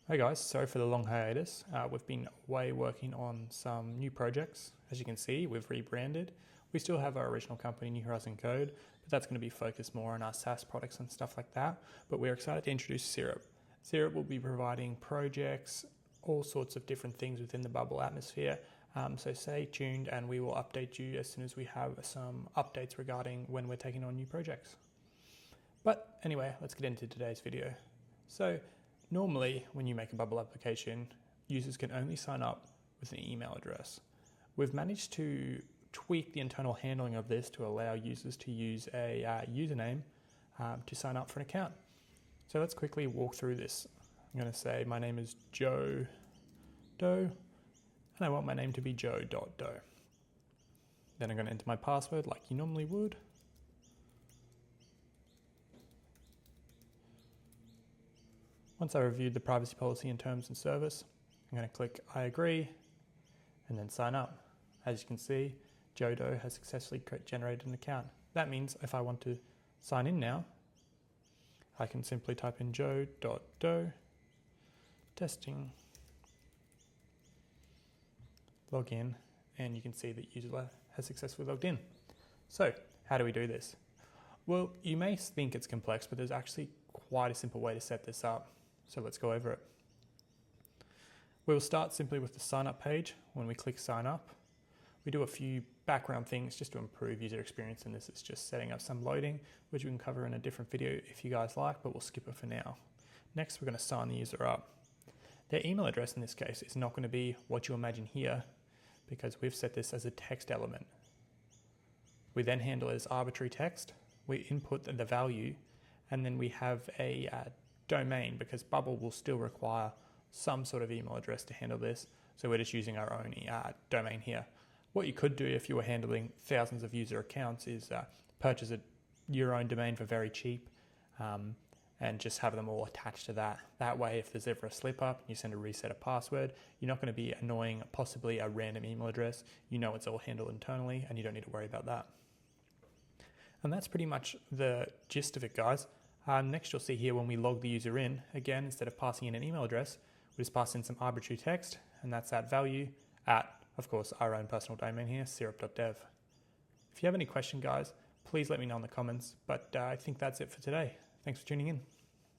Hey guys, sorry for the long hiatus. We've been away working on some new projects. As you can see, we've rebranded. We still have our original company, New Horizon Code, but that's going to be focused more on our SaaS products and stuff like that. But we're excited to introduce Syrup. Syrup will be providing projects, all sorts of different things within the Bubble atmosphere. So stay tuned and we will update you as soon as we have some updates regarding when we're taking on new projects. But anyway, let's get into today's video. So normally, when you make a Bubble application, users can only sign up with an email address. We've managed to tweak the internal handling of this to allow users to use a username to sign up for an account. So let's quickly walk through this. I'm going to say my name is Joe Doe, and I want my name to be Joe.Doe. Then I'm going to enter my password like you normally would. Once I reviewed the privacy policy and terms and service, I'm going to click I agree and then sign up. As you can see, Joe Doe has successfully generated an account. That means if I want to sign in now, I can simply type in Joe.Doe, testing, log in, and you can see that user has successfully logged in. So how do we do this? Well, you may think it's complex, but there's actually quite a simple way to set this up. So let's go over it. We'll start simply with the sign up page. When we click sign up, we do a few background things just to improve user experience, and this is just setting up some loading, which we can cover in a different video if you guys like, but we'll skip it for now. Next, we're going to sign the user up. Their email address in this case is not going to be what you imagine here, because we've set this as a text element. We then handle it as arbitrary text. We input the value, and then we have a domain, because Bubble will still require some sort of email address to handle this, so we're just using our own domain here. What you could do if you were handling thousands of user accounts is purchase your own domain for very cheap and just have them all attached to that. That way, if there's ever a slip up and you send a reset a password, you're not going to be annoying possibly a random email address. You know it's all handled internally and you don't need to worry about that. And that's pretty much the gist of it, guys. Next, you'll see here when we log the user in, again, instead of passing in an email address, we just pass in some arbitrary text, and that's that value at, of course, our own personal domain here, Syrup.dev. If you have any question, guys, please let me know in the comments, but I think that's it for today. Thanks for tuning in.